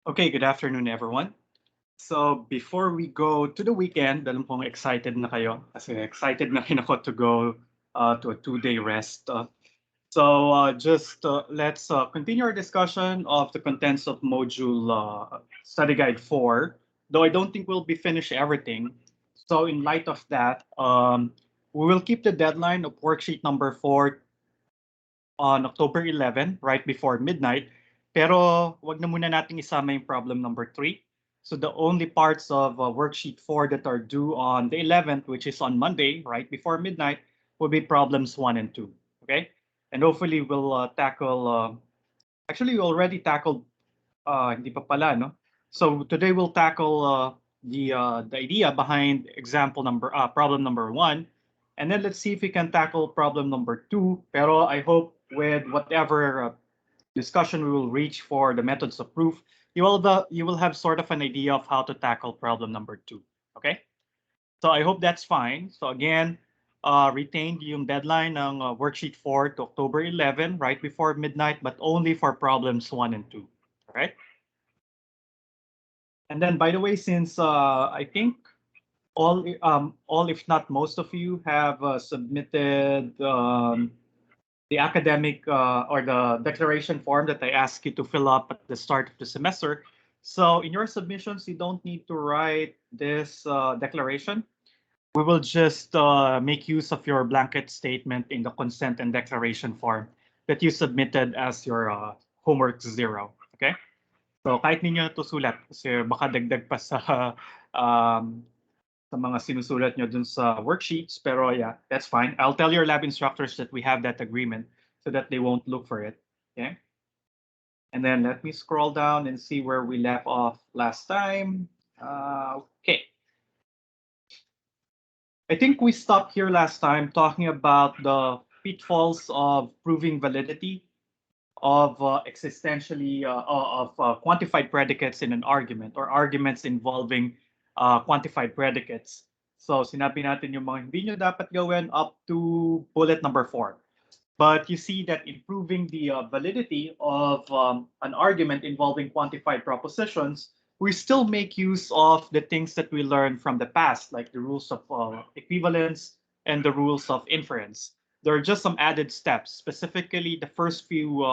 Okay, good afternoon, everyone. So before we go to the weekend, alam kong excited na kayo kasi excited na rin ako to go to a 2-day rest. Just let's continue our discussion of the contents of module study guide 4, though I don't think we'll be finished everything. So in light of that, we will keep the deadline of worksheet number 4 on October 11, right before midnight. Pero wag na muna nating isama yung problem number 3. So the only parts of worksheet 4 that are due on the 11th, which is on Monday, right before midnight, will be problems 1 and 2. Okay? And hopefully we'll tackle, actually we already tackled, hindi pa pala, no? So today we'll tackle the idea behind problem number 1, and then let's see if we can tackle problem number 2. Pero I hope with whatever discussion we will reach for the methods of proof, you will have sort of an idea of how to tackle problem number 2. Okay? So I hope that's fine. So again, retained yung deadline ng worksheet 4 to October 11, right before midnight, but only for problems 1 and 2. All right? And then, by the way, since I think all if not most of you have submitted the academic or the declaration form that I asked you to fill up at the start of the semester. So in your submissions, you don't need to write this declaration. We will just make use of your blanket statement in the consent and declaration form that you submitted as your homework 0. Okay? So kahit ninyo to sulat kasi baka dagdag pa um, sa mga sinusulat nyo dun sa worksheets. Pero yeah, that's fine. I'll tell your lab instructors that we have that agreement so that they won't look for it. Okay. And then let me scroll down and see where we left off last time. Okay. I think we stopped here last time talking about the pitfalls of proving validity of existentially of quantified predicates in an argument or arguments involving quantified predicates. So sinabi natin yung mga hindi nyo dapat gawin up to bullet number 4. But you see that in proving the validity of an argument involving quantified propositions, we still make use of the things that we learned from the past, like the rules of equivalence and the rules of inference. There are just some added steps. Specifically, the first few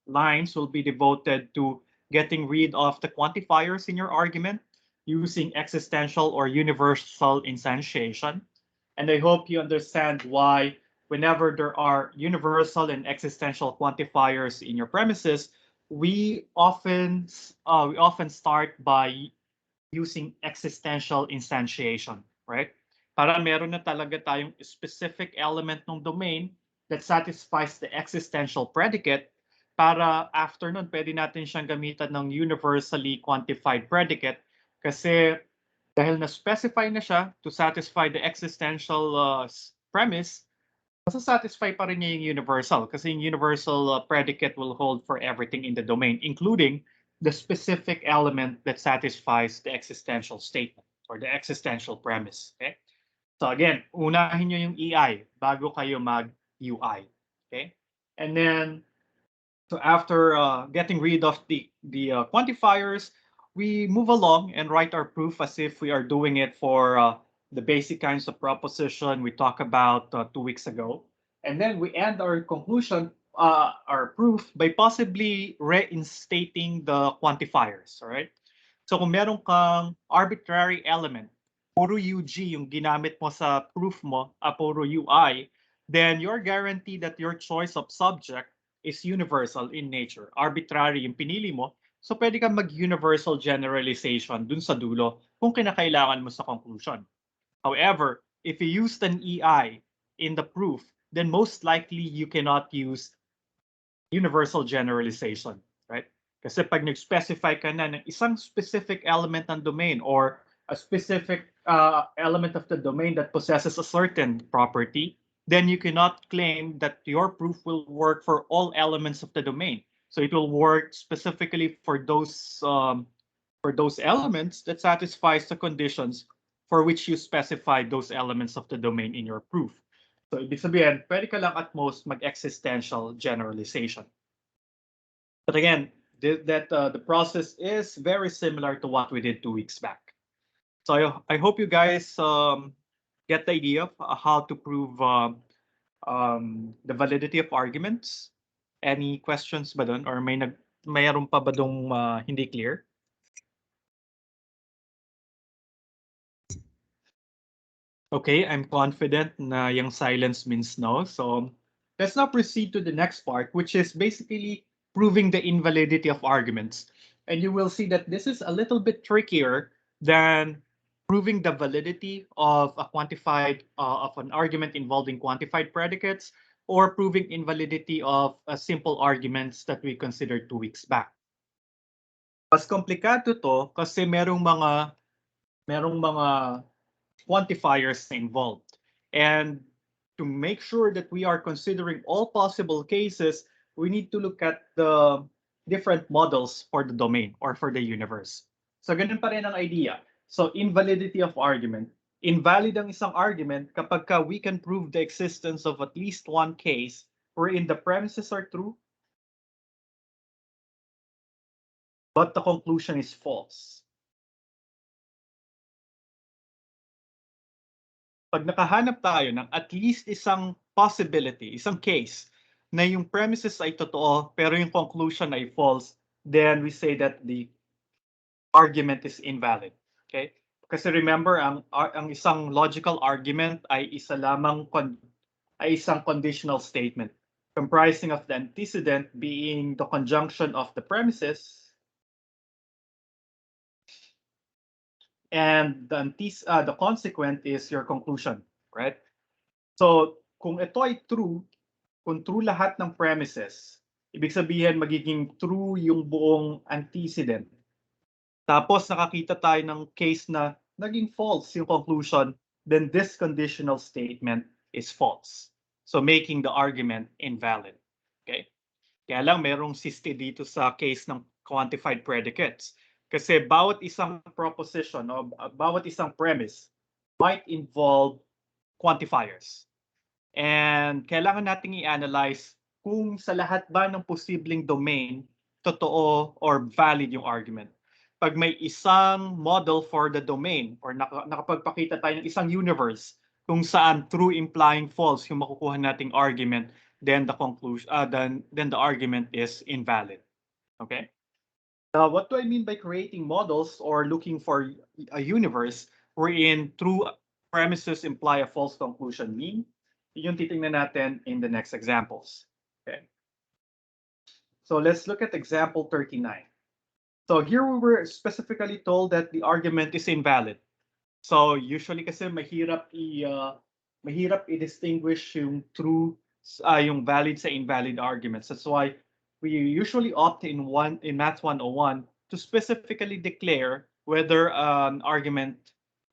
lines will be devoted to getting rid of the quantifiers in your argument using existential or universal instantiation. And I hope you understand why whenever there are universal and existential quantifiers in your premises, we often start by using existential instantiation, right? Para meron na talaga tayong specific element ng domain that satisfies the existential predicate para after nun, pwede natin siyang gamitan ng universally quantified predicate kasi dahil na-specify na siya to satisfy the existential premise, satisfy pa rin niya yung universal kasi yung universal predicate will hold for everything in the domain, including the specific element that satisfies the existential statement or the existential premise. Okay? So again, unahin nyo yung EI bago kayo mag-UI. Okay? And then, so after getting rid of the quantifiers, we move along and write our proof as if we are doing it for the basic kinds of proposition we talked about 2 weeks ago. And then we end our conclusion, our proof, by possibly reinstating the quantifiers, all right? So kung meron kang arbitrary element, puro UG yung ginamit mo sa proof mo, puro UI, then you're guaranteed that your choice of subject is universal in nature. Arbitrary yung pinili mo, so pwede kang mag-universal generalization dun sa dulo kung kinakailangan mo sa conclusion. However, if you used an EI in the proof, then most likely you cannot use universal generalization, right? Kasi pag nag-specify ka na ng isang specific element ng domain or a specific element of the domain that possesses a certain property, then you cannot claim that your proof will work for all elements of the domain. So it will work specifically for those elements that satisfies the conditions for which you specify those elements of the domain in your proof. So ibig sabihin, pwede ka lang at most mag-existential generalization. But again, the process is very similar to what we did 2 weeks back. So I hope you guys get the idea of how to prove the validity of arguments. Any questions ba doon? Or mayroon pa ba dong hindi clear? Okay, I'm confident na yung silence means no. So let's now proceed to the next part, which is basically proving the invalidity of arguments. And you will see that this is a little bit trickier than proving the validity of a quantified of an argument involving quantified predicates or proving invalidity of simple arguments that we considered 2 weeks back. Mas komplikado to kasi merong mga quantifiers involved. And to make sure that we are considering all possible cases, we need to look at the different models for the domain or for the universe. So ganun pa rin ang idea. So invalidity of argument. Invalid ang isang argument kapag we can prove the existence of at least one case wherein the premises are true, but the conclusion is false. Pag nakahanap tayo ng at least isang possibility, isang case, na yung premises ay totoo pero yung conclusion ay false, then we say that the argument is invalid. Okay? Kasi remember, ang isang logical argument ay isang conditional statement comprising of the antecedent being the conjunction of the premises and the consequent is your conclusion, right? So, kung ito ay true, kung true lahat ng premises, ibig sabihin magiging true yung buong antecedent. Tapos nakakita tayo ng case na naging false yung conclusion, then this conditional statement is false. So making the argument invalid. Okay? Kaya lang merong siste dito sa case ng quantified predicates. Kasi bawat isang proposition o bawat isang premise might involve quantifiers. And kailangan nating i-analyze kung sa lahat ba ng posibleng domain, totoo or valid yung argument. Pag may isang model for the domain or nakapagpakita tayo ng isang universe kung saan true implying false yung makukuha nating argument, then the conclusion then the argument is invalid. Okay? Now, what do I mean by creating models or looking for a universe wherein true premises imply a false conclusion mean? Yung titingnan natin in the next examples. Okay. So let's look at example 39. So here we were specifically told that the argument is invalid. So usually kasi mahirap i-distinguish yung true yung valid sa invalid arguments. That's why we usually opt in Math 101 to specifically declare whether an argument,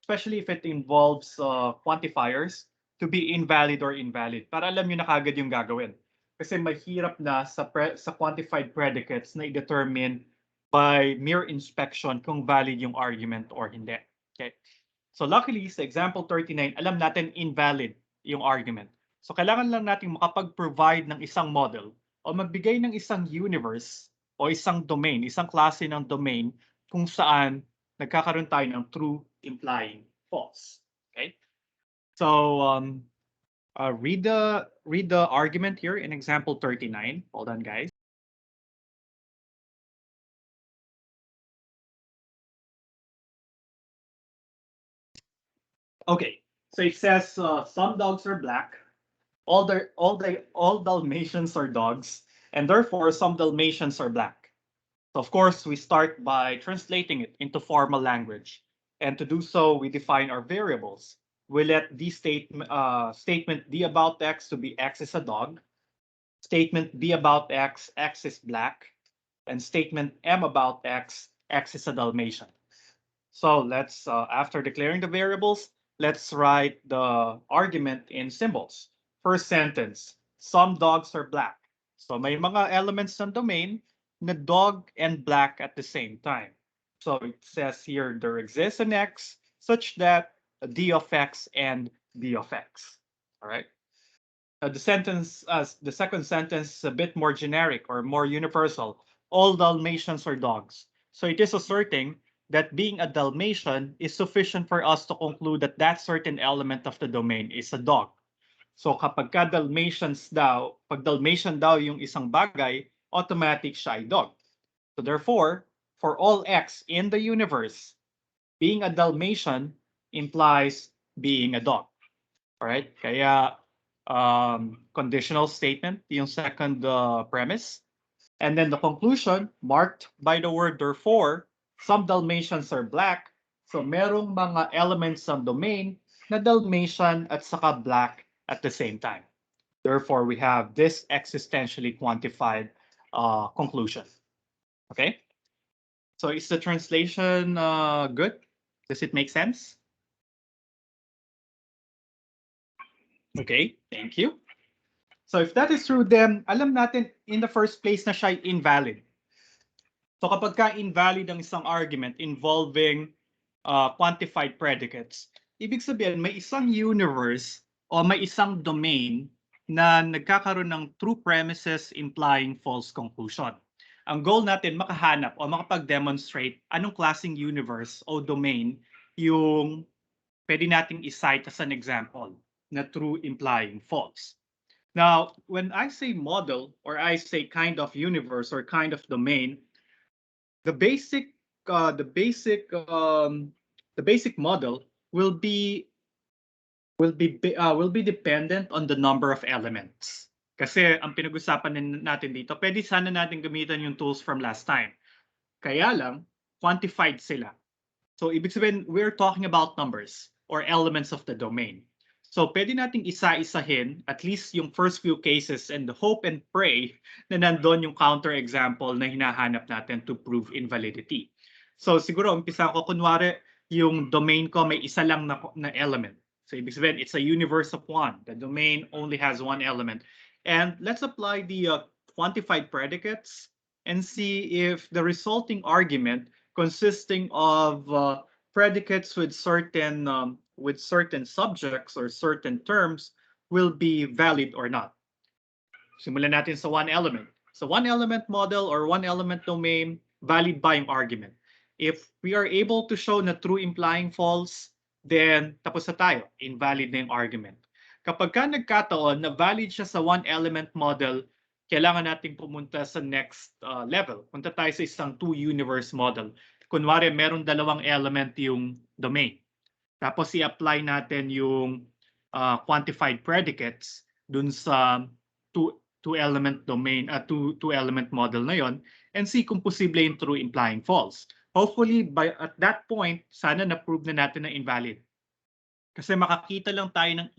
especially if it involves quantifiers, to be invalid or invalid. Para alam nyo na kagad yung gagawin. Kasi mahirap na sa quantified predicates na i-determine by mere inspection kung valid yung argument or hindi. Okay. So luckily, sa example 39, alam natin invalid yung argument. So kailangan lang natin makapag-provide ng isang model o magbigay ng isang universe o isang domain, isang klase ng domain kung saan nagkakaroon tayo ng true implying false. Okay? So read the argument here in example 39. Hold on, guys. Okay, so it says some dogs are black, all Dalmatians are dogs, and therefore some Dalmatians are black. So of course, we start by translating it into formal language. And to do so, we define our variables. We let the statement D about X to be X is a dog, statement B about X, X is black, and statement M about X, X is a Dalmatian. So let's, after declaring the variables, let's write the argument in symbols. First sentence, some dogs are black. So may mga elements ng domain na dog and black at the same time. So it says here there exists an X such that D of X and B of X. All right. The second sentence is a bit more generic or more universal. all Dalmatians are dogs. So it is asserting that being a Dalmatian is sufficient for us to conclude that that certain element of the domain is a dog. So kapag ka Dalmatians daw, pag Dalmatian daw yung isang bagay, automatic siya ay dog. So therefore, for all x in the universe, being a Dalmatian implies being a dog. All right? Kaya conditional statement, yung second premise. And then the conclusion, marked by the word therefore, some Dalmatians are black. So merong mga elements ng domain na Dalmatian at saka black at the same time. Therefore, we have this existentially quantified conclusion. Okay? So is the translation good? Does it make sense? Okay, thank you. So if that is true, then alam natin in the first place na siya invalid. So kapag ka invalid ang isang argument involving quantified predicates, ibig sabihin may isang universe o may isang domain na nagkakaroon ng true premises implying false conclusion. Ang goal natin makahanap o makapag-demonstrate anong klaseng universe o domain yung pwede nating i-cite as an example na true implying false. Now, when I say model or I say kind of universe or kind of domain, the basic model will be dependent on the number of elements. Kasi ang pinag-usapan natin dito, pwede sana natin gamitan yung tools from last time. Kaya lang, quantified sila. So ibig sabihin, we're talking about numbers or elements of the domain. So pwede nating isa-isahin at least yung first few cases and hope and pray na nandun yung counter-example na hinahanap natin to prove invalidity. So siguro, umpisa ko, kunwari, yung domain ko may isa lang na element. So ibig sabihin, it's a universe of one. The domain only has one element. And let's apply the quantified predicates and see if the resulting argument consisting of predicates with certain subjects or certain terms will be valid or not. Simulan natin sa one element. So one element model or one element domain, valid ba yung argument? If we are able to show na true implying false, then tapos na tayo, invalid na yung argument. Kapag ka nagkataon na valid siya sa one element model, kailangan nating pumunta sa next level. Punta tayo sa isang two universe model. Kunwari, meron dalawang element yung domain. Tapos i-apply natin yung quantified predicates dun sa two element domain, two element model na yon, and see kung posible yung true implying false. Hopefully, at that point, sana na-prove na natin na invalid. Kasi makakita lang tayo ng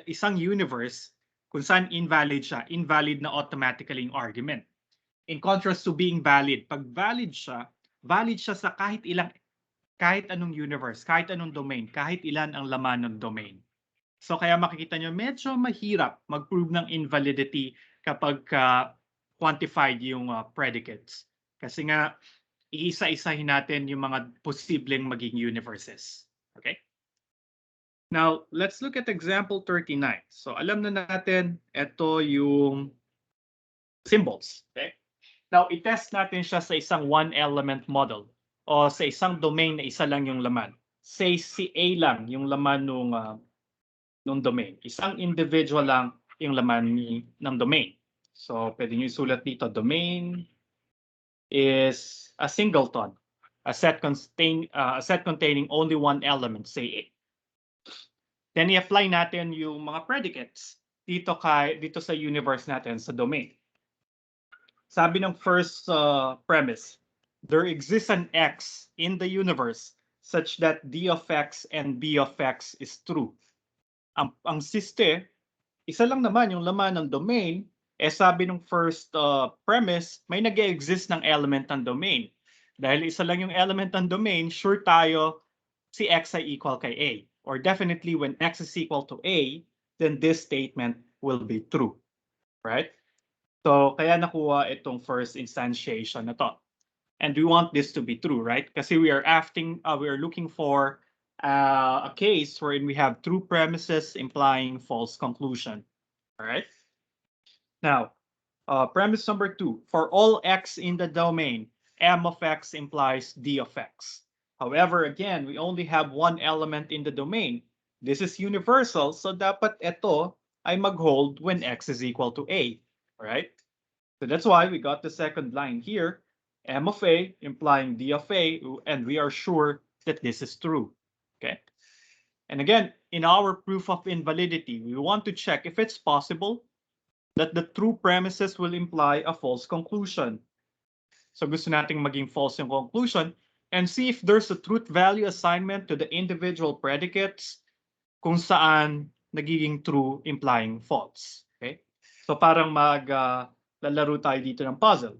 isang universe kung saan invalid siya. Invalid na automatically yung argument. In contrast to being valid, pag valid siya sa kahit anong universe, kahit anong domain, kahit ilan ang laman ng domain. So kaya makikita nyo, medyo mahirap mag-prove ng invalidity kapag quantified yung predicates. Kasi nga, iisa-isahin natin yung mga posibleng maging universes. Okay? Now, let's look at example 39. So alam na natin, ito yung symbols. Okay? Now, i-test natin siya sa isang one-element model o sa isang domain na isa lang yung laman. Say si A lang yung laman nung domain. Isang individual lang yung laman ng domain. So, pwede nyo isulat dito, domain is a singleton, a set containing only one element, say A. Then i-apply natin yung mga predicates dito sa universe natin, sa domain. Sabi ng first premise, there exists an X in the universe such that D of X and B of X is true. Ang siste, isa lang naman yung laman ng domain, sabi ng first premise, may nag-exist ng element ng domain. Dahil isa lang yung element ng domain, sure tayo si X ay equal kay A. Or definitely when X is equal to A, then this statement will be true. Right? So, kaya nakuha itong first instantiation na to. And we want this to be true, right? Kasi we are looking for a case wherein we have true premises implying false conclusion. All right? Now, Premise number 2, for all x in the domain, m of x implies d of x. However, again, we only have one element in the domain. This is universal, so dapat ito ay mag-hold when x is equal to a, right? So that's why we got the second line here, m of a implying d of a, and we are sure that this is true, okay? And again, in our proof of invalidity, we want to check if it's possible that the true premises will imply a false conclusion. So gusto nating maging false yung conclusion and see if there's a truth value assignment to the individual predicates kung saan nagiging true implying false. Okay? So parang lalaro tayo dito ng puzzle.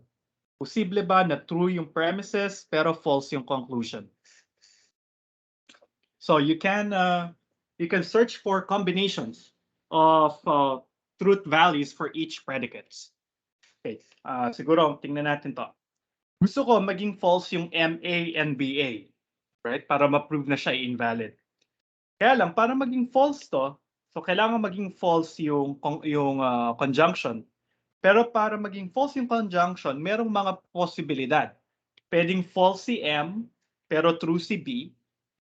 Posible ba na true yung premises pero false yung conclusion? So you can search for combinations of truth values for each predicates. Okay, siguro tingnan natin to. Gusto ko maging false yung MA and BA, right? Para ma-prove na siya invalid. Kaya lang, para maging false to, so kailangan maging false yung conjunction. Pero para maging false yung conjunction, merong mga posibilidad. Pwedeng false si M, pero true si B.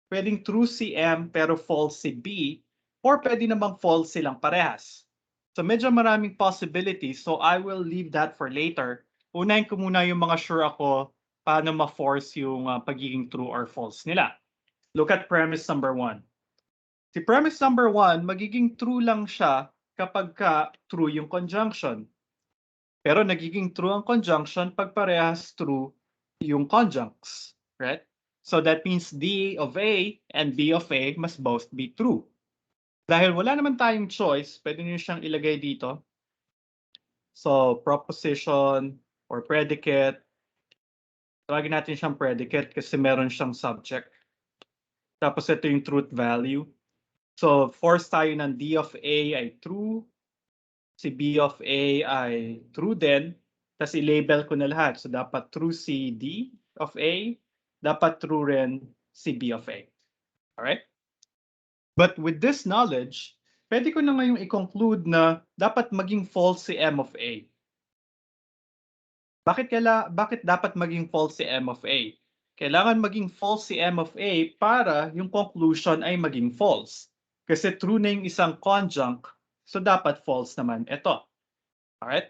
Pwedeng true si M, pero false si B. Or pwede namang false silang parehas. So medyo maraming possibilities, so I will leave that for later. Unahin ko muna yung mga sure ako paano ma-force yung pagiging true or false nila. Look at premise number 1. Si premise number 1, magiging true lang siya kapag true yung conjunction. Pero nagiging true ang conjunction pag parehas true yung conjuncts, right? So that means D of A and B of A must both be true. Dahil wala naman tayong choice, pwede nyo siyang ilagay dito. So proposition or predicate. Tawagin natin siyang predicate kasi meron siyang subject. Tapos ito yung truth value. So force tayo ng D of A ay true. Si B of A ay true din. Tapos i-label ko na lahat. So dapat true si D of A. Dapat true rin si B of A. Alright? But with this knowledge, pwede ko na ngayong i-conclude na dapat maging false si M of A. Bakit dapat maging false si M of A? Kailangan maging false si M of A para yung conclusion ay maging false. Kasi true na yung isang conjunct, so dapat false naman ito. Alright?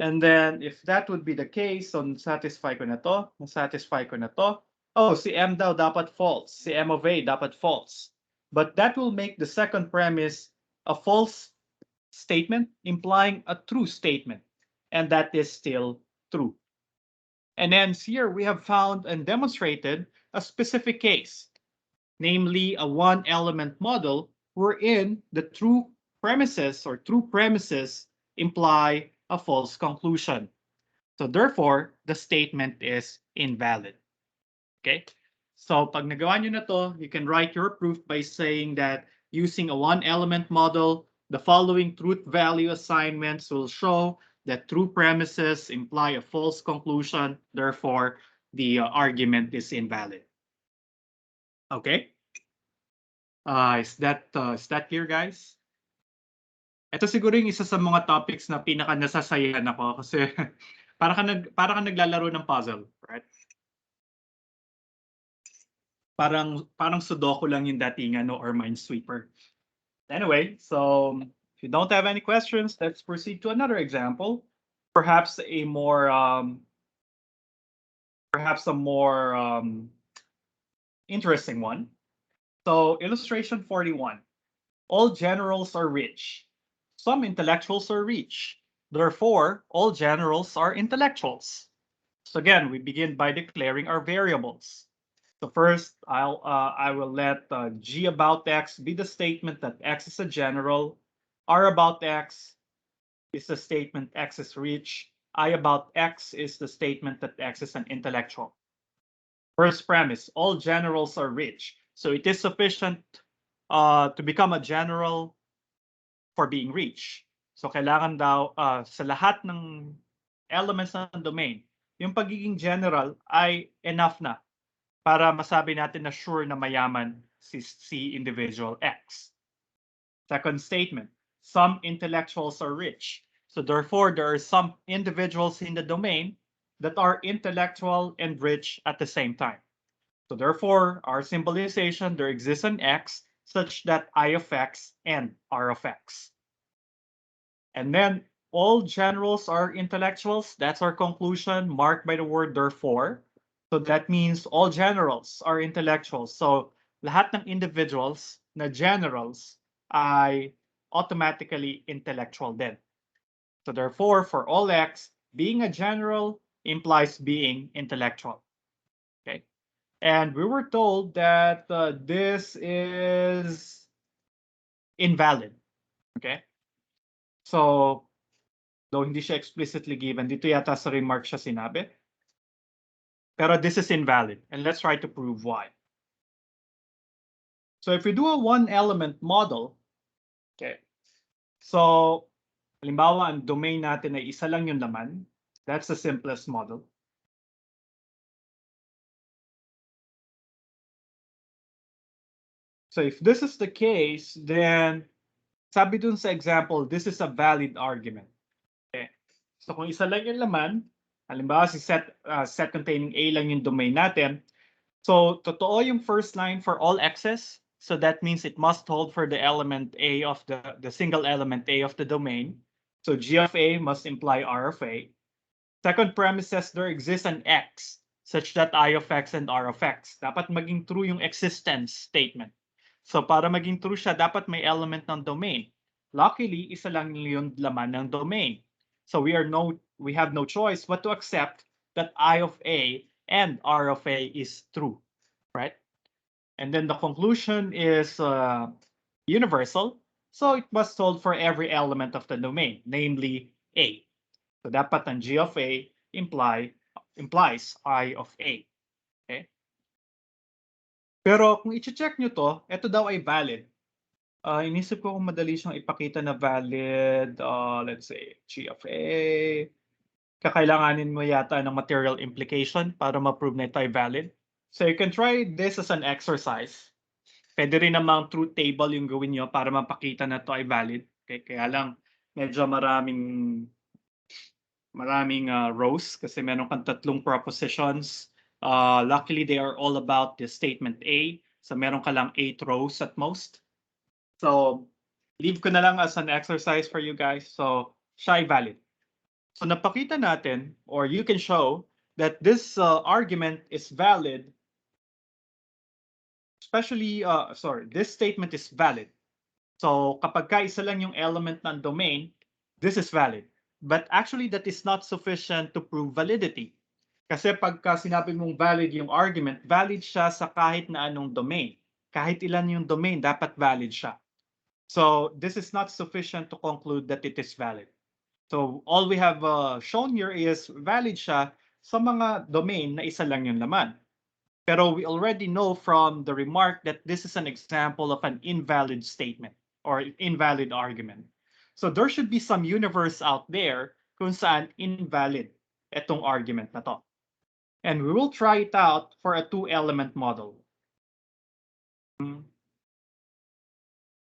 And then, if that would be the case, so satisfy ko na to, satisfy ko na to. Oh, si M daw dapat false. Si M of A dapat false. But that will make the second premise a false statement implying a true statement. And that is still true. And hence here we have found and demonstrated a specific case, namely a one-element model wherein the true premises or true premises imply a false conclusion. So therefore, the statement is invalid. Okay? So pag nagawa nyo na to, you can write your proof by saying that using a one-element model, the following truth value assignments will show that true premises imply a false conclusion. Therefore, the argument is invalid. Okay? Is that clear, guys? Ito siguro yung isa sa mga topics na pinaka nasasayahan ako kasi para ka naglalaro ng puzzle, right? Parang Sudoku lang yung datingan or Minesweeper. Anyway, so if you don't have any questions, let's proceed to another example. Perhaps a more interesting one. So illustration 41. All generals are rich. Some intellectuals are rich. Therefore, all generals are intellectuals. So again, we begin by declaring our variables. So first, I will let G about X be the statement that X is a general. R about X is the statement X is rich. I about X is the statement that X is an intellectual. First premise, all generals are rich. So it is sufficient to become a general for being rich. So kailangan daw sa lahat ng elements ng domain, yung pagiging general ay enough na para masabi natin na sure na mayaman si individual X. Second statement, some intellectuals are rich. So therefore, there are some individuals in the domain that are intellectual and rich at the same time. So therefore, our symbolization, there exists an X such that I of X and R of X. And then all generals are intellectuals. That's our conclusion, marked by the word therefore. So that means all generals are intellectuals. So lahat ng individuals na generals ay automatically intellectual din. So therefore, for all X, being a general implies being intellectual. Okay. And we were told that this is invalid. Okay. So, though hindi siya explicitly given, dito yata sa remark siya sinabi. Pero this is invalid. And let's try to prove why. So if we do a one-element model, okay, so halimbawa ang domain natin ay isa lang yung laman. That's the simplest model. So if this is the case, then sabi dun sa example, this is a valid argument. Okay. So kung isa lang yung laman, halimbawa si set containing A lang yung domain natin, so totoo yung first line for all x's. So that means it must hold for the element A of the single element A of the domain. So G of A must imply R of A. Second premise says there exists an X such that I of X and R of X. Dapat maging true yung existence statement. So para maging true siya, dapat may element ng domain. Luckily, isa lang yung laman ng domain. So we have no choice but to accept that I of A and R of A is true, right? And then the conclusion is universal. So it must hold for every element of the domain, namely A. So dapat ang G of A implies I of A. Okay? Pero kung i-check nyo to, ito daw ay valid. Inisip ko kung madali siyang ipakita na valid, let's say, G of A. Kakailanganin mo yata ng material implication para ma-prove na ito ay valid. So you can try this as an exercise. Pwede rin namang truth table yung gawin nyo para mapakita na ito ay valid. Okay? Kaya lang, medyo maraming rows kasi meron kang tatlong propositions. Luckily, they are all about the statement A. So meron ka lang 8 rows at most. So leave ko na lang as an exercise for you guys. So siya ay valid. So napakita natin, or you can show, that this argument is valid, especially, this statement is valid. So kapag ka isa lang yung element ng domain, this is valid. But actually, that is not sufficient to prove validity. Kasi pagka sinabi mong valid yung argument, valid siya sa kahit na anong domain. Kahit ilan yung domain, dapat valid siya. So this is not sufficient to conclude that it is valid. So all we have shown here is valid siya sa mga domain na isa lang yung laman. Pero we already know from the remark that this is an example of an invalid statement or invalid argument. So there should be some universe out there kung saan invalid itong argument na to. And we will try it out for a two-element model.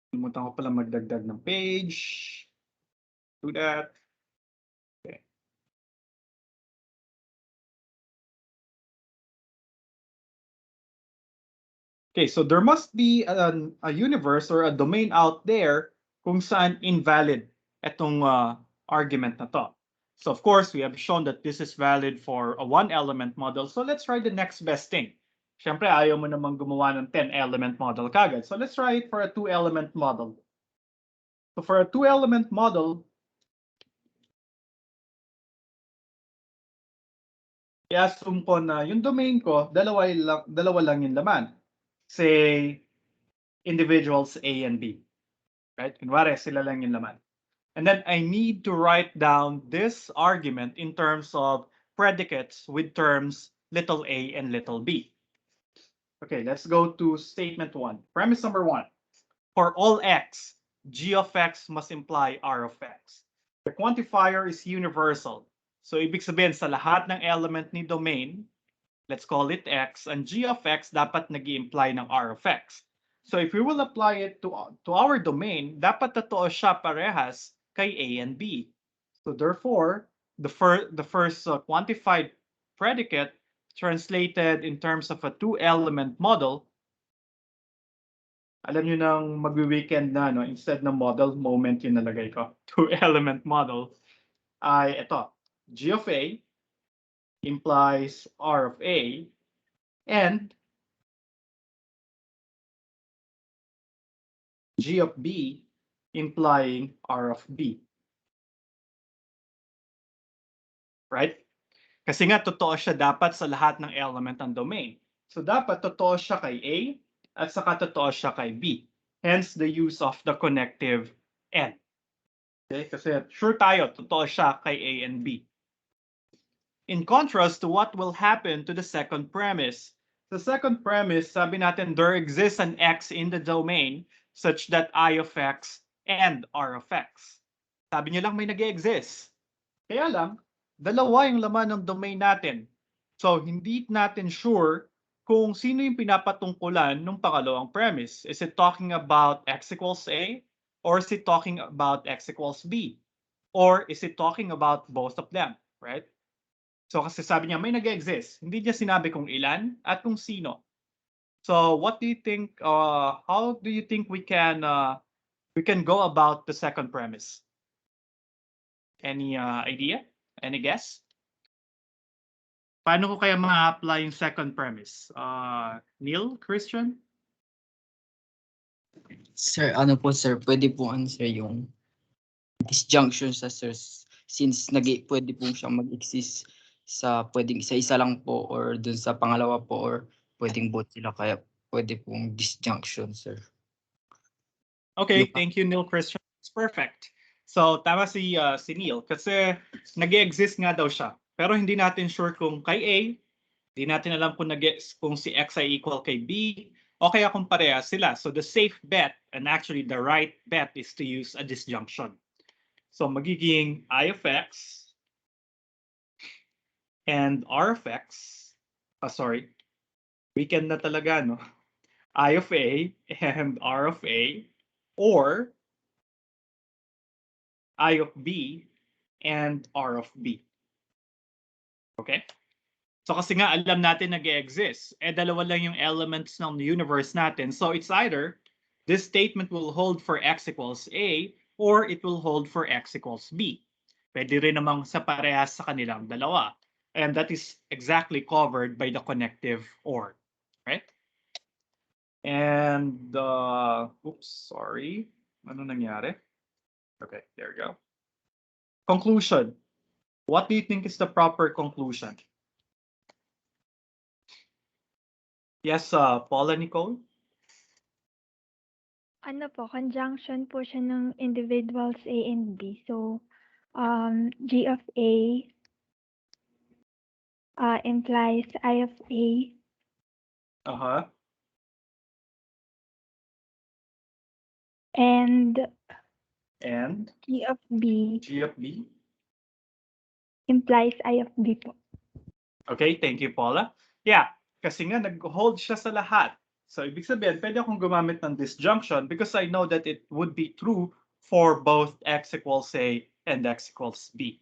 Limutan ko pala magdagdag ng page. Do that. Okay. Okay, so there must be a universe or a domain out there kung saan invalid itong argument na to. So of course, we have shown that this is valid for a one-element model. So let's try the next best thing. Siyempre, ayaw mo namang gumawa ng 10-element model kagad. So let's try it for a two-element model. So for a two-element model, i-assume ko na yung domain ko, dalawa lang yung laman. Say, individuals A and B. Right? Kunwari, sila lang yung laman. And then I need to write down this argument in terms of predicates with terms little a and little b. Okay, let's go to statement 1. Premise number 1. For all x, g of x must imply r of x. The quantifier is universal. So ibig sabihin sa lahat ng element ni domain, let's call it x, and g of x dapat nag-i-imply ng r of x. So if we will apply it to our domain, dapat totoo siya parehas kay A and B. So therefore, the first quantified predicate translated in terms of a two-element model, alam niyo nang magwi-weekend na, no? Instead ng model, moment yung nalagay ko. Two-element model ay ito. G of A implies R of A, and G of B implying R of B. Right? Kasi nga, totoo siya dapat sa lahat ng element ng domain. So dapat totoo siya kay A at saka totoo siya kay B. Hence the use of the connective and. Okay? Kasi sure tayo, totoo siya kay A and B. In contrast to what will happen to the second premise. The second premise, sabi natin, there exists an X in the domain such that I of X and R of X. Sabi niyo lang may nag-exist. Kaya lang, dalawa yung laman ng domain natin. So, hindi natin sure kung sino yung pinapatungkulan ng pangalawang premise. Is it talking about X equals A? Or is it talking about X equals B? Or is it talking about both of them? Right? So, kasi sabi niya, may nag-exist. Hindi niya sinabi kung ilan at kung sino. So, what do you think, how do you think we can go about the second premise? Any idea? Any guess? Paano ko kaya ma-apply yung second premise? Neil, Christian? Sir, ano po sir, pwede po sir yung disjunction sa sir, since pwede po siyang mag-exist sa pwedeng isa-isa lang po or dun sa pangalawa po or pwedeng both sila, kaya pwede pong disjunction sir. Okay, thank you Neil, Christian. It's perfect. So tama si Neil kasi nag-exist nga daw siya. Pero hindi natin sure kung kay A, hindi natin alam kung si X ay equal kay B, o kaya kung parehas sila. So the safe bet, and actually the right bet, is to use a disjunction. So magiging I of X and R of X, weekend na talaga, no? I of A and R of A, or I of B and R of B. Okay? So kasi nga alam natin nag-exist. Dalawa lang yung elements ng universe natin. So it's either this statement will hold for X equals A or it will hold for X equals B. Pwede rin namang sa parehas sa kanilang dalawa. And that is exactly covered by the connective OR. Right? And, oops, sorry. Ano nangyari? Okay, there we go. Conclusion. What do you think is the proper conclusion? Yes, Paula, Nicole? Ano po, conjunction po siya ng individuals A and B. So, G of A implies I of A. Uh-huh. And G of B implies I of B po. Okay, thank you, Paula. Yeah, kasi nga nag-hold siya sa lahat. So, ibig sabihin, pwede akong gumamit ng disjunction because I know that it would be true for both X equals A and X equals B.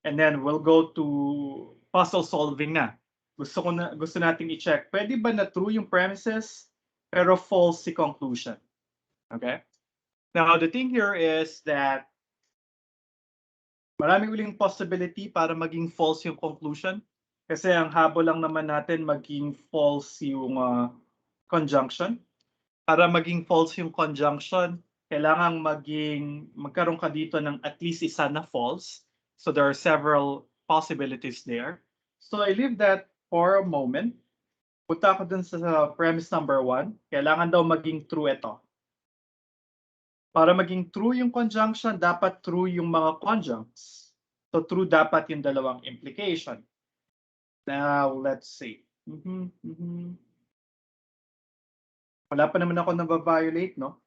And then we'll go to puzzle solving na. Gusto nating i-check, pwede ba na true yung premises pero false si conclusion? Okay? Now, the thing here is that marami uling possibility para maging false yung conclusion. Kasi ang habol lang naman natin maging false yung conjunction. Para maging false yung conjunction, kailangan magkaroon ka dito ng at least isa na false. So there are several possibilities there. So I leave that for a moment. Punta ako dun sa premise number 1. Kailangan daw maging true ito. Para maging true yung conjunction, dapat true yung mga conjuncts. So true dapat yung dalawang implication. Now, let's see. Wala pa naman ako nababiolate, no?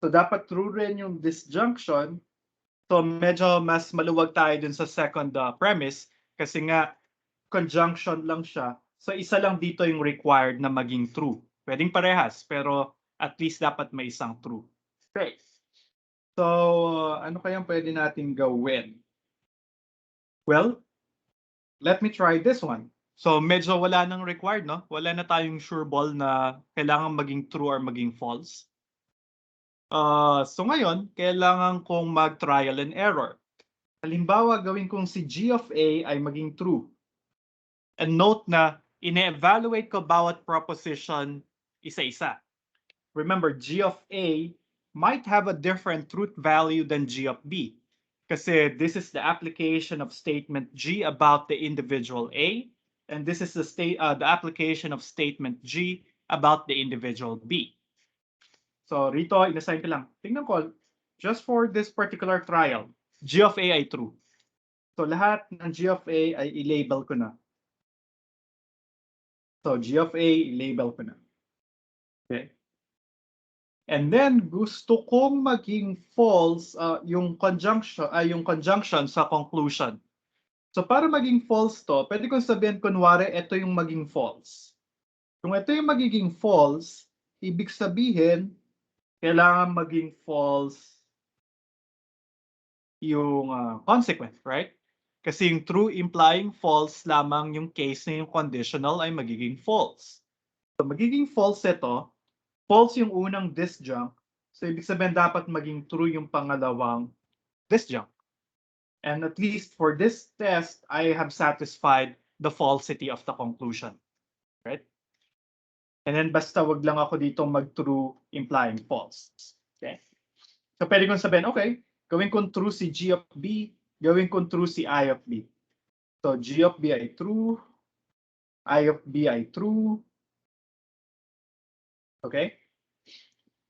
So dapat true rin yung disjunction. So medyo mas maluwag tayo dun sa second premise kasi nga conjunction lang siya. So isa lang dito yung required na maging true. Pwedeng parehas, pero at least dapat may isang true. Okay. So ano kayang pwede natin gawin? Well, let me try this one. So medyo wala nang required, no? Wala na tayong sure ball na kailangan maging true or maging false. So ngayon, kailangan kong mag-trial and error. Halimbawa, gawin kong si G of A ay maging true. And note na ine-evaluate ko bawat proposition isa-isa. Remember, G of A might have a different truth value than G of B. Kasi this is the application of statement G about the individual A, and this is the application of statement G about the individual B. So rito, inassign ko lang. Tingnan ko, just for this particular trial, G of A ay true. So lahat ng G of A ay i-label ko na. So G of A, i-label ko na. Okay. And then gusto kong maging false yung conjunction sa conclusion. So para maging false to, pwede kong sabihin kunwari ito yung maging false. Kung ito yung magiging false, ibig sabihin kailangan maging false yung consequent, right? Kasi yung true implying false lamang yung case na yung conditional ay magiging false. So magiging false ito, false yung unang disjunct. So ibig sabihin dapat maging true yung pangalawang disjunct. And at least for this test, I have satisfied the falsity of the conclusion. Right? And then basta wag lang ako dito mag-true implying false. Okay? So pwede kong sabihin, okay, gawin kong true si G of B, gawin kong true si I of B. So G of B ay true, I of B ay true. Okay?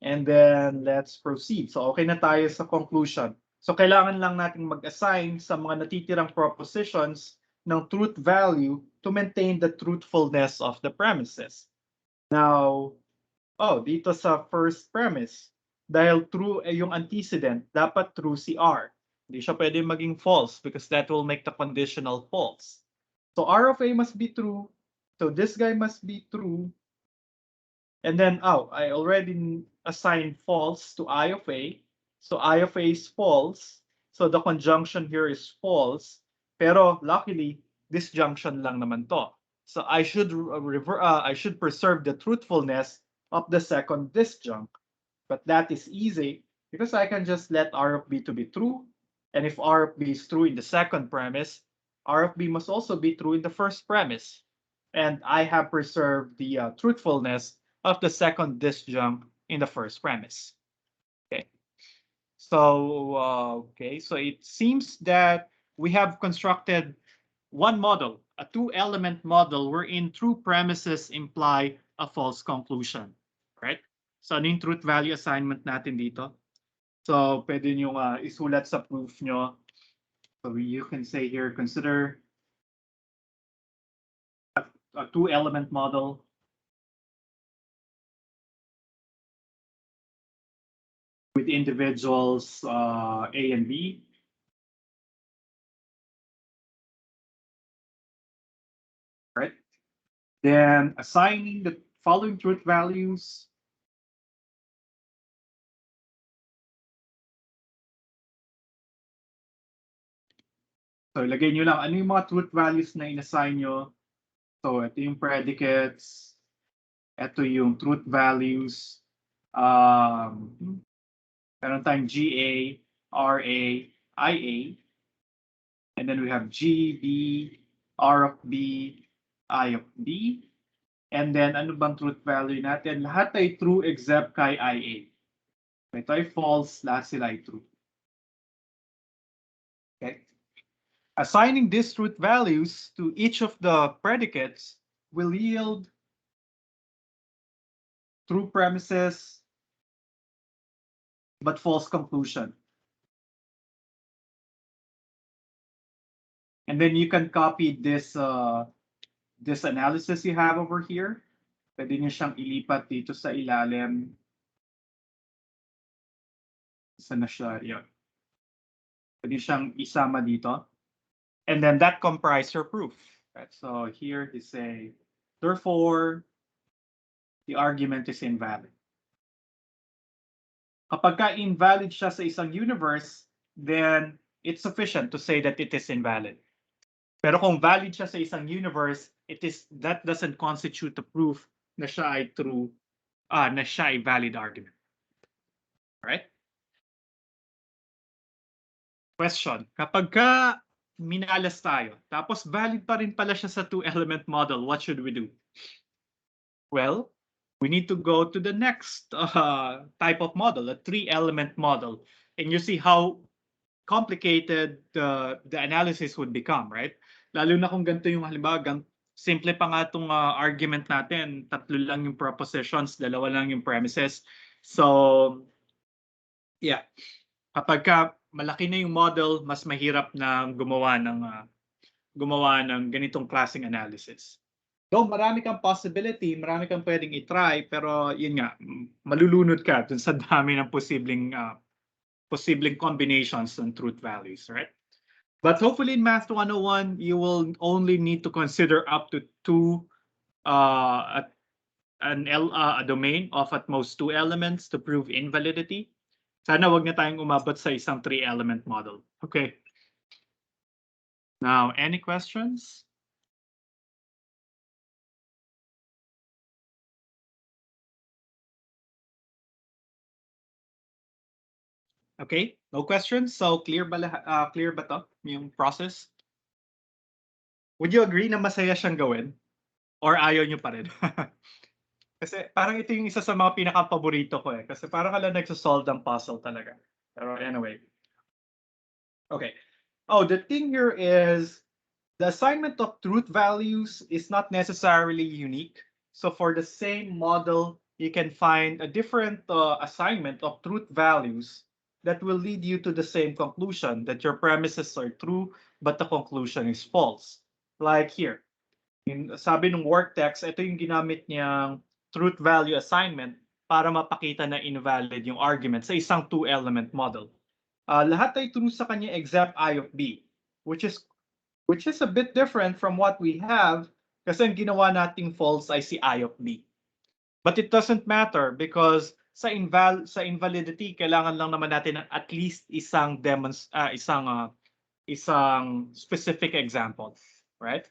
And then let's proceed. So okay na tayo sa conclusion. So kailangan lang nating mag-assign sa mga natitirang propositions ng truth value to maintain the truthfulness of the premises. Now, dito sa first premise, dahil true yung antecedent, dapat true si R. Hindi siya pwede maging false because that will make the conditional false. So R of A must be true. So this guy must be true. And then, I already assigned false to I of A. So I of A is false. So the conjunction here is false. Pero luckily, disjunction lang naman to. So I should preserve the truthfulness of the second disjunct. But that is easy because I can just let R of B to be true. And if R of B is true in the second premise, R of B must also be true in the first premise. And I have preserved the truthfulness of the second disjunct in the first premise. Okay. So it seems that we have constructed one model, a two-element model wherein true premises imply a false conclusion, right? So ano yung truth value assignment natin dito? So pwede nyo isulat sa proof nyo. So you can say here, consider a two-element model with individuals A and B. Right? Then assigning the following truth values. So ilagay nyo lang ano yung mga truth values na inassign nyo. So ito yung predicates. Ito yung truth values. Meron tayong GA, RA, IA. And then we have GB, R of B, I of B. And then ano bang truth value natin? Lahat ay true except kay IA. Ito ay false, lahat sila ay true. Okay. Assigning these truth values to each of the predicates will yield true premises but false conclusion. And then you can copy this this analysis you have over here. Pwede nyo siyang ilipat dito sa ilalim. Saan na siya? Yun. Pwede siyang isama dito. And then that comprises your proof. Right? So here you say, therefore, the argument is invalid. Kapag ka invalid siya sa isang universe, then it's sufficient to say that it is invalid. Pero kung valid siya sa isang universe, that doesn't constitute the proof na siya ay true, na siya ay valid argument. Right? Question, kapag minalas tayo, tapos valid pa rin pala siya sa two-element model, what should we do? Well, we need to go to the next type of model, a three-element model. And you see how complicated the analysis would become, right? Lalo na kung ganito yung halimbawa, simple pa nga itong argument natin, tatlo lang yung propositions, dalawa lang yung premises. So, yeah. Kapag malaki na yung model, mas mahirap na gumawa ng ganitong klaseng analysis. Though marami kang possibility, marami kang pwedeng i-try, pero yun nga, malulunod ka dun sa dami ng posibleng combinations ng truth values, right? But hopefully in Math 101, you will only need to consider up to two, a domain of at most two elements to prove invalidity. Sana wag na tayong umabot sa isang three-element model. Okay. Now, any questions? Okay, no questions. So clear ba to yung process? Would you agree na masaya siyang gawin? Or ayaw nyo pa rin? Kasi parang ito yung isa sa mga pinaka-paborito ko eh. Kasi parang ka lang nagsasolve ng puzzle talaga. Pero anyway. Okay. Oh, the thing here is the assignment of truth values is not necessarily unique. So for the same model, you can find a different assignment of truth values that will lead you to the same conclusion, that your premises are true, but the conclusion is false. Like here, sabi ng work text, ito yung ginamit niyang truth value assignment para mapakita na invalid yung argument sa isang two-element model. Lahat ay true sa kanya except I of B, which is a bit different from what we have kasi ang ginawa nating false ay si I of B. But it doesn't matter because sa invalidity, kailangan lang naman natin at least isang specific example, right?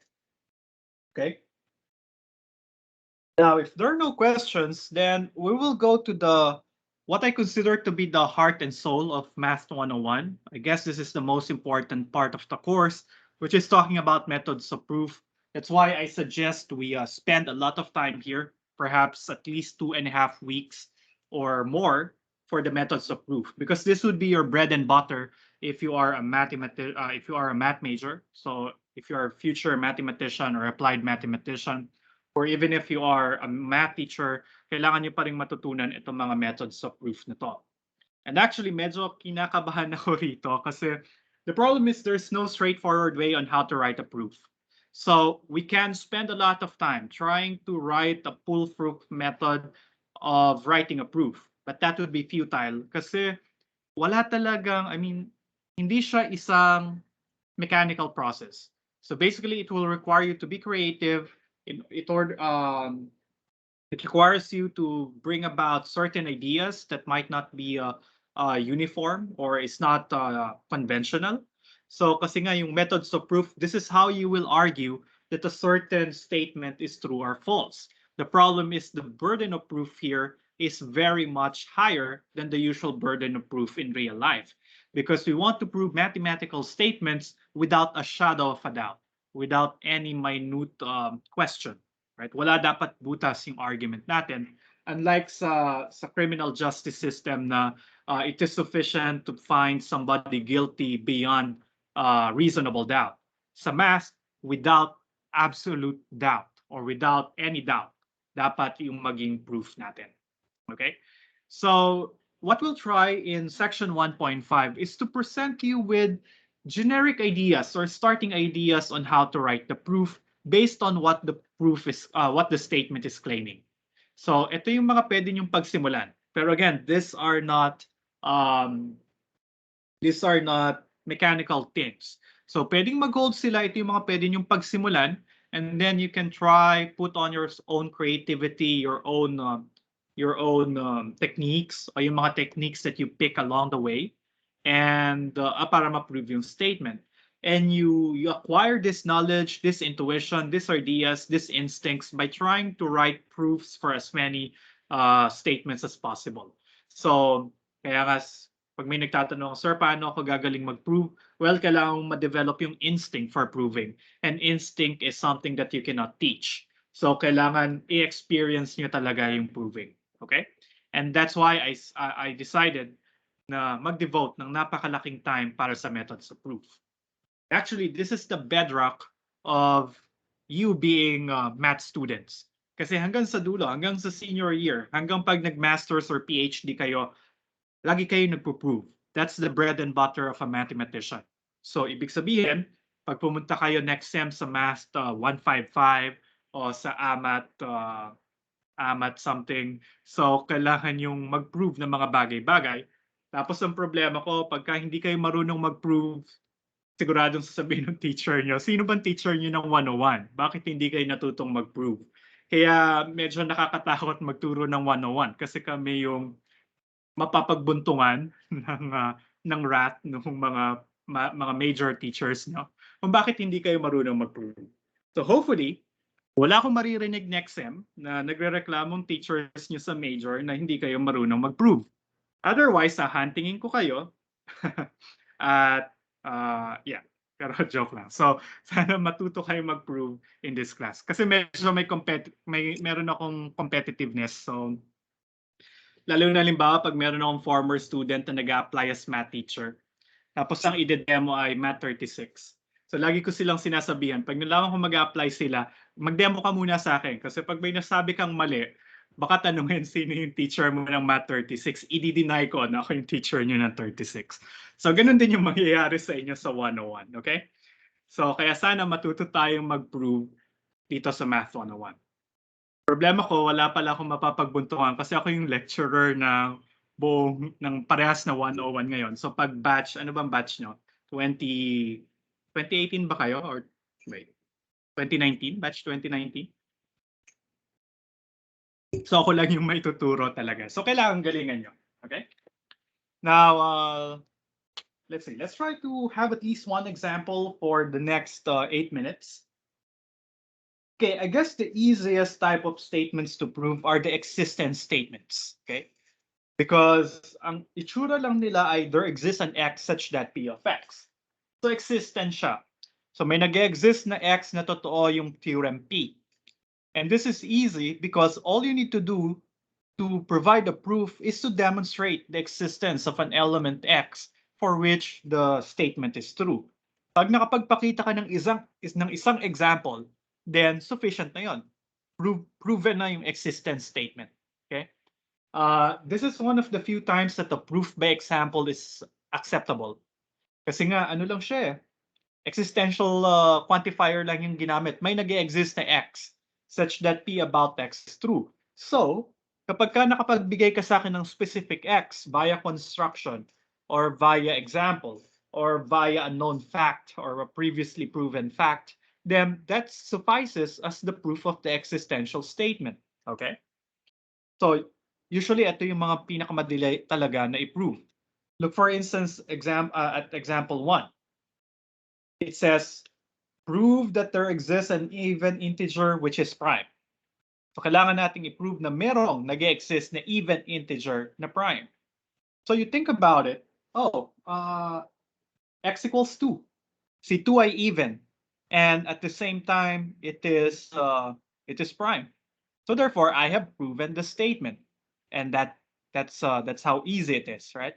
Okay. Now, if there are no questions, then we will go to what I consider to be the heart and soul of Math 101. I guess this is the most important part of the course, which is talking about methods of proof. That's why I suggest we spend a lot of time here, perhaps at least 2.5 weeks or more for the methods of proof, because this would be your bread and butter if you are a math major. So if you are a future mathematician or applied mathematician, or even if you are a math teacher, kailangan nyo pa rin matutunan itong mga methods of proof na to. And actually, medyo kinakabahan ako rito kasi the problem is there's no straightforward way on how to write a proof. So we can spend a lot of time trying to write a foolproof method of writing a proof. But that would be futile kasi wala talagang, hindi siya isang mechanical process. So basically, it will require you to be creative. It requires you to bring about certain ideas that might not be uniform or is not conventional. So kasi nga yung methods of proof, this is how you will argue that a certain statement is true or false. The problem is the burden of proof here is very much higher than the usual burden of proof in real life, because we want to prove mathematical statements without a shadow of a doubt, without any minute question. Right? Wala dapat butas yung argument natin. Unlike sa criminal justice system na it is sufficient to find somebody guilty beyond reasonable doubt. Sa math, without absolute doubt or without any doubt, dapat yung maging proof natin. Okay? So what we'll try in section 1.5 is to present you with generic ideas or starting ideas on how to write the proof based on what the proof is, what the statement is claiming. So ito yung mga pwede niyong pagsimulan. Pero again, these are not mechanical things. So pwedeng mag-hold sila, ito yung mga pwede niyong pagsimulan, and then you can try, put on your own creativity, your own techniques, or yung mga techniques that you pick along the way, and para ma-prove yung statement. And you acquire this knowledge, this intuition, these ideas, these instincts by trying to write proofs for as many statements as possible. So, kaya nga, pag may nagtatanong, sir, paano ako gagaling mag-prove? Well, kailangan ma-develop yung instinct for proving. And instinct is something that you cannot teach. So, kailangan i-experience nyo talaga yung proving. Okay? And that's why I decided na mag-devote ng napakalaking time para sa methods of proof. Actually, this is the bedrock of you being math students. Kasi hanggang sa dulo, hanggang sa senior year, hanggang pag nag-masters or PhD kayo, lagi kayo nagpo-prove. That's the bread and butter of a mathematician. So, ibig sabihin, pag pumunta kayo next sem sa Math 155 o sa AMAT something, so kailangan yung mag-prove ng mga bagay-bagay. Tapos ang problema ko, pagka hindi kayo marunong mag-prove, siguradong sasabihin ng teacher nyo, sino bang teacher nyo ng 101? Bakit hindi kayo natutong mag-prove? Kaya medyo nakakatakot magturo ng 101 kasi kami yung mapapagbuntungan ng wrath ng mga major teachers nyo kung bakit hindi kayo marunong mag-prove. So hopefully, wala akong maririnig next sem na nagre-reklamong teachers nyo sa major na hindi kayo marunong mag-prove. Otherwise, huntingin ko kayo at yeah, pero joke lang. So, sana matuto kayo mag-prove in this class. Kasi medyo meron akong competitiveness. So, lalo na limbawa pag meron akong former student na nag-apply as math teacher. Tapos ang ide-demo ay Math 36. So, lagi ko silang sinasabihan, pag nalaman ko mag-apply sila, mag-demo ka muna sa akin. Kasi pag may nasabi kang mali, baka tanungin sino yung teacher mo ng Math 36. I-deny ko na ako yung teacher nyo ng 36. So, ganun din yung mangyayari sa inyo sa 101. Okay? So, kaya sana matuto tayong mag-prove dito sa Math 101. Problema ko, wala pala akong mapapagbuntungan kasi ako yung lecturer ng parehas na 101 ngayon. So, pag batch, ano bang batch nyo? 2018 ba kayo? Or wait, 2019? Batch 2019? So ako lang yung may tuturo talaga. So kailangan galingan nyo. Okay? Now, let's see. Let's try to have at least one example for the next 8 minutes. Okay, I guess the easiest type of statements to prove are the existence statements. Okay? Because ang itsura lang nila ay there exists an x such that p of x. So existence siya. So may nag-exist na x na totoo yung theorem P. And this is easy because all you need to do to provide a proof is to demonstrate the existence of an element x for which the statement is true. Pag nakapagpakita ka ng isang example, then sufficient na yon. Proven na yung existence statement. Okay? This is one of the few times that the proof by example is acceptable. Kasi nga, ano lang siya eh. Existential quantifier lang yung ginamit. May nag-exist na x such that p about x is true. So, kapag ka nakapagbigay ka sa akin ng specific x via construction or via example or via a known fact or a previously proven fact, then that suffices as the proof of the existential statement. Okay? So, usually ito yung mga pinakamadali talaga na i-prove. Look for instance at example 1. It says, prove that there exists an even integer which is prime. So kailangan nating i-prove na merong nag-exist na even integer na prime. So you think about it, x equals 2. Si 2 ay even. And at the same time, it is prime. So therefore, I have proven the statement. And that's how easy it is, right?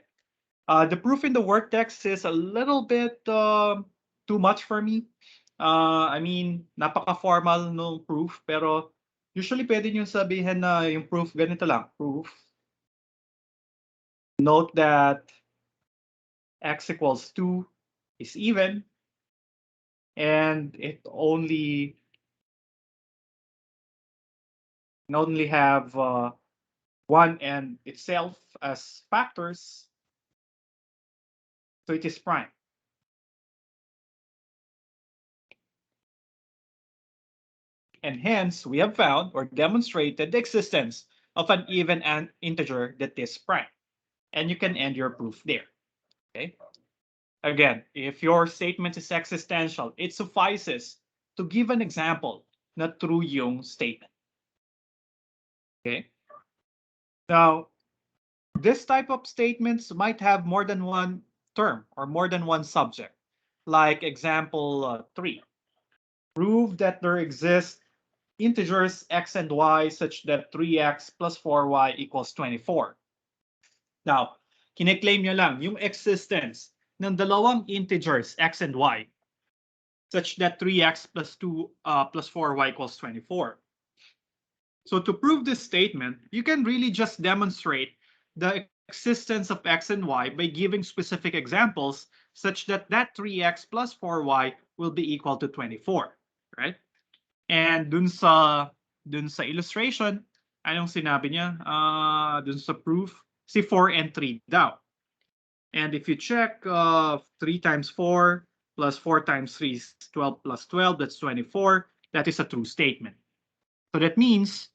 The proof in the work text is a little bit too much for me. I mean, napaka-formal no proof, pero usually pwede nyo sabihin na yung proof, ganito lang, proof. Note that x equals 2 is even, and it only have 1 and itself as factors, so it is prime. And hence, we have found or demonstrated the existence of an even integer that is prime. And you can end your proof there. Okay? Again, if your statement is existential, it suffices to give an example na true yung statement. Okay? Now, this type of statements might have more than one term or more than one subject. Like example 3. Prove that there exist integers x and y such that 3x plus 4y equals 24. Now, kine-claim niya lang yung existence ng dalawang integers x and y such that 3x plus 4y equals 24. So to prove this statement, you can really just demonstrate the existence of x and y by giving specific examples such that 3x plus 4y will be equal to 24, right? And dun sa illustration, anong sinabi niya? Dun sa proof, si 4 and 3 daw. And if you check 3 times 4 plus 4 times 3 is 12 plus 12, that's 24. That is a true statement. So that means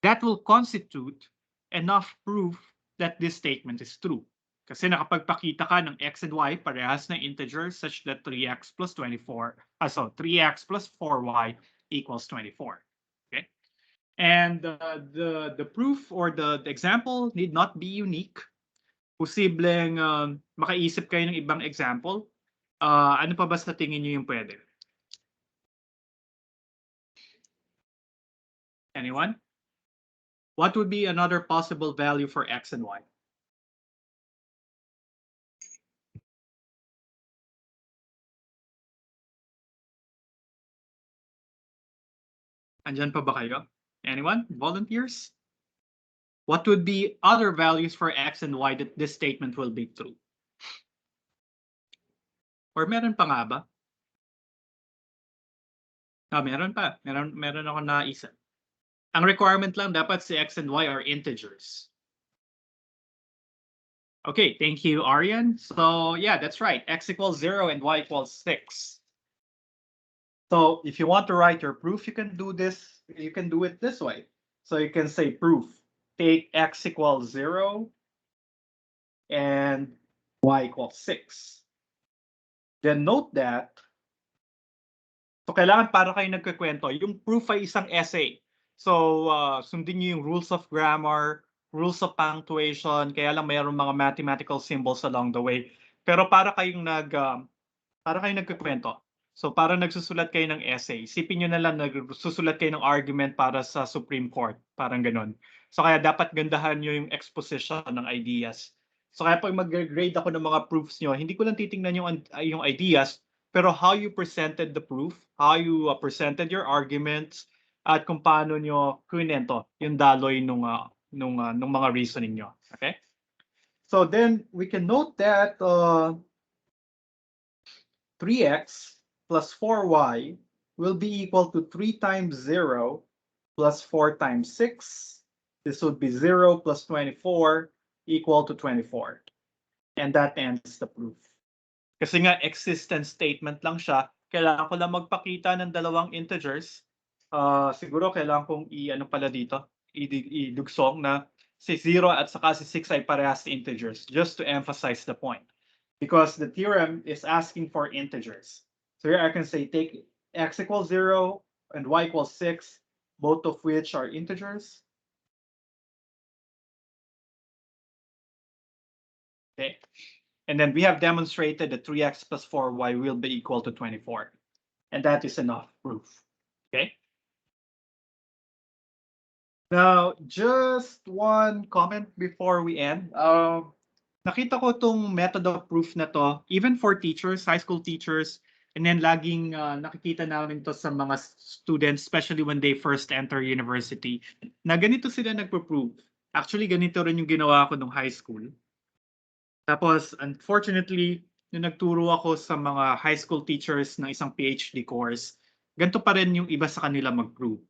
that will constitute enough proof that this statement is true. Kasi nakapagpakita ka ng x and y parehas na integers such that 3x plus 24, 3x plus 4y equals 24. Okay? And the proof or the example need not be unique. Posibleng makaisip kayo ng ibang example. Ano pa ba sa tingin niyo yung pwede? Anyone? What would be another possible value for x and y? Andyan pa ba kayo? Anyone? Volunteers? What would be other values for x and y that this statement will be true? Or meron pa nga ba? Meron pa. Meron ako naisip. Ang requirement lang dapat si x and y are integers. Okay, thank you, Aryan. So yeah, that's right. X equals 0 and y equals 6. So if you want to write your proof, you can do this. You can do it this way. So you can say proof. Take x equals 0 and y equals 6. Then note that, so kailangan para kayo nagkikwento, yung proof ay isang essay. So sundin niyo yung rules of grammar, rules of punctuation, kaya lang mayroong mga mathematical symbols along the way. Pero para kayong nagkikwento. So para nagsusulat kayo ng essay, isipin nyo na lang nagsusulat kayo ng argument para sa Supreme Court, parang ganun. So kaya dapat gandahan nyo yung exposition ng ideas. So kaya pag mag-grade ako ng mga proofs nyo, hindi ko lang titingnan yung ideas, pero how you presented the proof, how you presented your arguments, at kung paano nyo kwento yung daloy nung mga reasoning nyo. Okay? So then we can note that 3x plus 4y will be equal to 3 times 0 plus 4 times 6. This would be 0 plus 24 equal to 24. And that ends the proof. Kasi nga existence statement lang siya, kailangan ko lang magpakita ng dalawang integers. Siguro kailangan kong idugsong na si 0 at saka si 6 ay parehas integers, just to emphasize the point. Because the theorem is asking for integers. So here I can say take x equals 0 and y equals 6, both of which are integers. Okay. And then we have demonstrated that 3x plus 4y will be equal to 24. And that is enough proof. Okay. Now, just one comment before we end. Nakita ko tong method of proof na to, even for teachers, high school teachers, and then laging nakikita namin to sa mga students, especially when they first enter university, na ganito sila nagpo-prove. Actually, ganito rin yung ginawa ko nung high school. Tapos, unfortunately, nung nagturo ako sa mga high school teachers ng isang PhD course, ganito pa rin yung iba sa kanila mag-prove.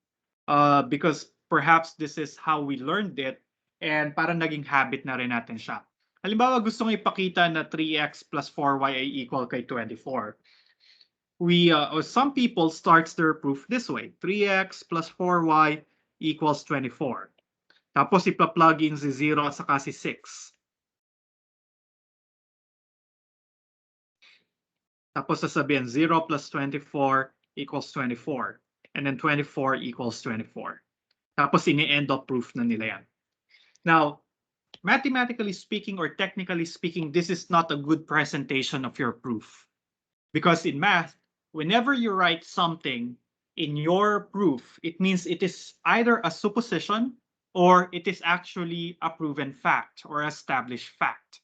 Because perhaps this is how we learned it, and parang naging habit na rin natin siya. Halimbawa, gusto nga ipakita na 3x plus 4y ay equal kay 24. Some people starts their proof this way. 3x plus 4y equals 24. Tapos ipa-plug in si 0 at saka si 6. Tapos sasabihin 0 plus 24 equals 24. And then 24 equals 24. Tapos ini-end of proof na nila yan. Now, mathematically speaking or technically speaking, this is not a good presentation of your proof. Because in math, whenever you write something in your proof, it means it is either a supposition or it is actually a proven fact or established fact.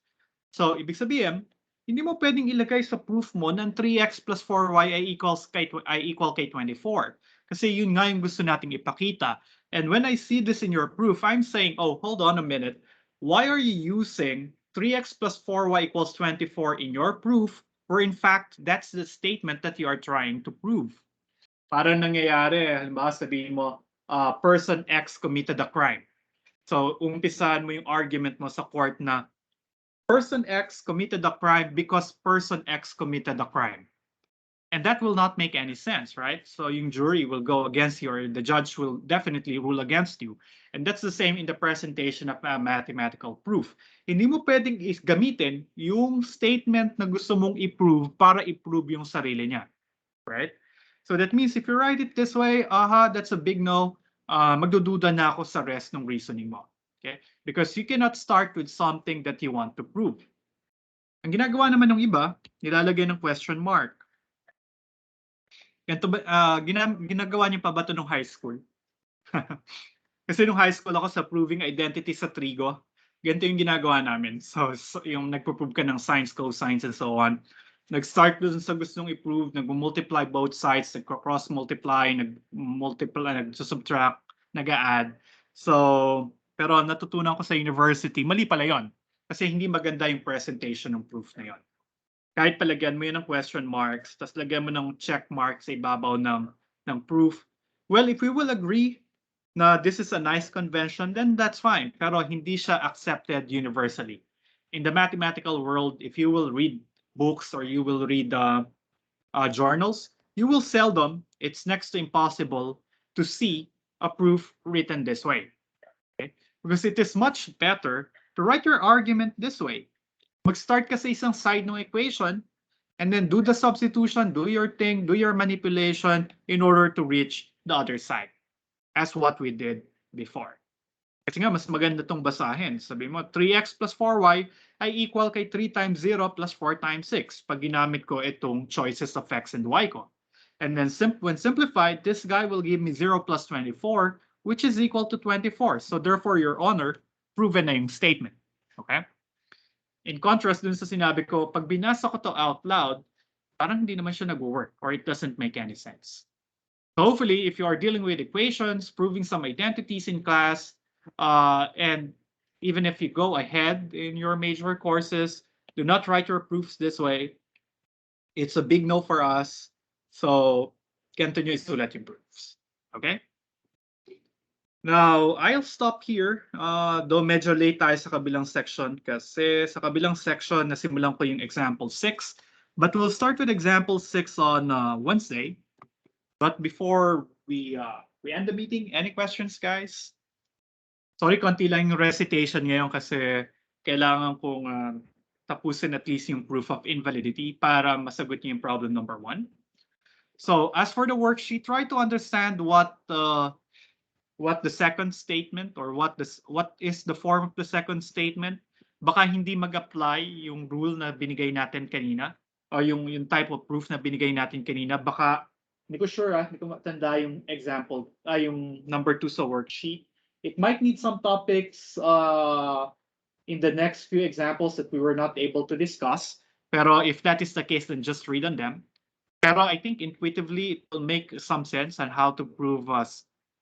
So, ibig sabihin, hindi mo pwedeng ilagay sa proof mo ng 3x plus 4y ay equal kay 24. Kasi yun nga yung gusto nating ipakita. And when I see this in your proof, I'm saying, oh, hold on a minute. Why are you using 3x plus 4y equals 24 in your proof, where in fact, that's the statement that you are trying to prove? Parang nangyayari, halimbawa sabihin mo, person X committed a crime. So, umpisahan mo yung argument mo sa court na person X committed a crime because person X committed a crime. And that will not make any sense, right? So yung jury will go against you, or the judge will definitely rule against you. And that's the same in the presentation of a mathematical proof. Hindi mo pwedeng gamitin yung statement na gusto mong i-prove para i-prove yung sarili niya, right? So that means if you write it this way, that's a big no. Magdududa na ako sa rest ng reasoning mo. Okay? Because you cannot start with something that you want to prove. Ang ginagawa naman ng iba, nilalagay ng question mark. Ganito ba, ginagawa niyo pa ba ito nung high school? Kasi nung high school ako sa proving identity sa trigo, ganito yung ginagawa namin. So yung nagpo-prove ka ng sines, cosines, and so on. Nag-start doon sa gustong i-prove, nag-multiply both sides, nag-cross-multiply, nag-multiply, nag-subtract, nag-add. So, pero natutunan ko sa university, mali pala yon. Kasi hindi maganda yung presentation ng proof na yon. Kahit palagyan mo yun ng question marks, tapos lagyan mo ng check mark sa ibabaw ng proof. Well, if we will agree na this is a nice convention, then that's fine. Pero hindi siya accepted universally. In the mathematical world, if you will read books or you will read journals, you will seldom, it's next to impossible to see a proof written this way. Okay? Because it is much better to write your argument this way. Mag-start ka sa isang side ng equation and then do the substitution, do your thing, do your manipulation in order to reach the other side. As what we did before. Kasi nga, mas maganda itong basahin. Sabi mo, 3x plus 4y ay equal kay 3 times 0 plus 4 times 6 pag ginamit ko itong choices of x and y ko. And then when simplified, this guy will give me 0 plus 24, which is equal to 24. So therefore, Your Honor, proven na yung statement. Okay? In contrast dun sa sinabi ko, pag binasa ko to out loud, parang hindi naman siya nag-work or it doesn't make any sense. So hopefully, if you are dealing with equations, proving some identities in class, and even if you go ahead in your major courses, do not write your proofs this way. It's a big no for us. So continue isulat yung proofs. Okay? Now, I'll stop here. Though medyo late tayo sa kabilang section kasi sa kabilang section nasimulan ko yung example 6. But we'll start with example 6 on Wednesday. But before we end the meeting, any questions, guys? Sorry, konti lang yung recitation ngayon kasi kailangan kong tapusin at least yung proof of invalidity para masagot niyo yung problem number 1. So as for the worksheet, try to understand what the second statement or what is the form of the second statement. Baka hindi mag-apply yung rule na binigay natin kanina o yung type of proof na binigay natin kanina. Baka hindi ko sure, hindi ko matanda yung example, yung number 2 sa worksheet. It might need some topics in the next few examples that we were not able to discuss. Pero if that is the case, then just read on them. Pero I think intuitively, it will make some sense on how to prove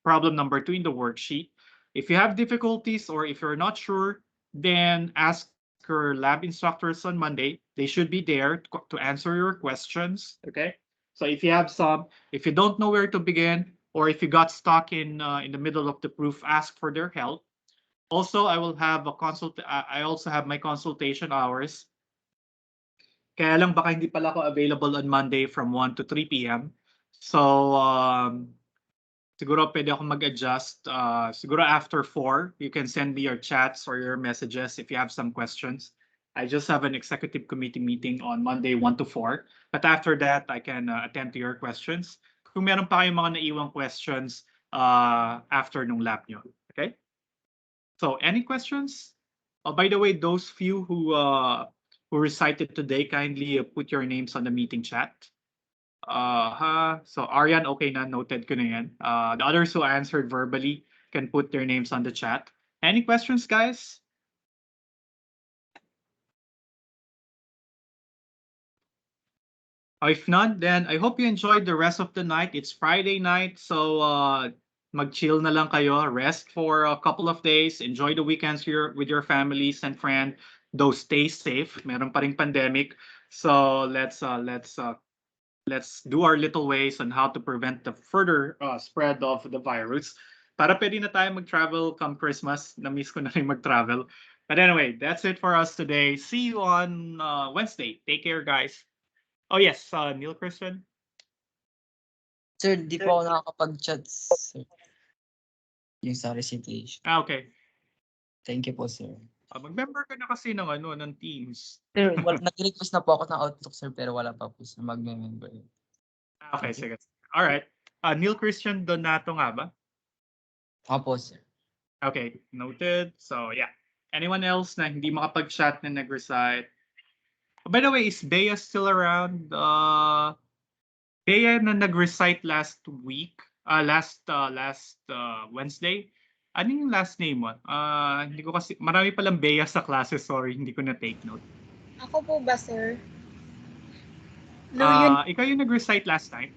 problem number 2 in the worksheet. If you have difficulties or if you're not sure, then ask your lab instructors on Monday. They should be there to answer your questions, okay? So if you have some, if you don't know where to begin, or if you got stuck in the middle of the proof, ask for their help. Also, I will have I also have my consultation hours. Kaya lang baka hindi pala ako available on Monday from 1 to 3 p.m. So siguro pwede ako mag-adjust. Siguro after 4, you can send me your chats or your messages if you have some questions. I just have an executive committee meeting on Monday 1 to 4. But after that, I can attend to your questions. Kung meron pa kayong mga naiwang questions after nung lab nyo. Okay? So any questions? Oh, by the way, those few who recited today, kindly put your names on the meeting chat. So Aryan, okay na, noted ko na yan. The others who answered verbally can put their names on the chat. Any questions, guys? If not, then I hope you enjoyed the rest of the night. It's Friday night, so mag-chill na lang kayo. Rest for a couple of days. Enjoy the weekends here with your families and friends. Though stay safe. Meron pa ring pandemic. So let's do our little ways on how to prevent the further spread of the virus. Para pwede na tayo mag-travel come Christmas. Na-miss ko na rin mag-travel. But anyway, that's it for us today. See you on Wednesday. Take care, guys. Oh yes, Neil Christian. Sir, di po ako nakakapag-chat, sir. Yung sa recitation. Okay. Thank you po, sir. Mag-member ka na kasi ng ng Teams. Sir, nag-request na po ako ng Outlook, sir, pero wala pa po, sir, mag-member. Okay, sige. All right. Neil Christian Donato nga ba? Opo, sir. Okay, noted. So yeah. Anyone else na hindi makapag-chat na nag-recite? By the way, is Bea still around? Bea na nag-recite last week, last Wednesday. Ano yung last name mo? Hindi ko kasi, marami palang Bea sa klase, sorry, hindi ko na take note. Ako po ba, sir? Ikaw yung nag-recite last time?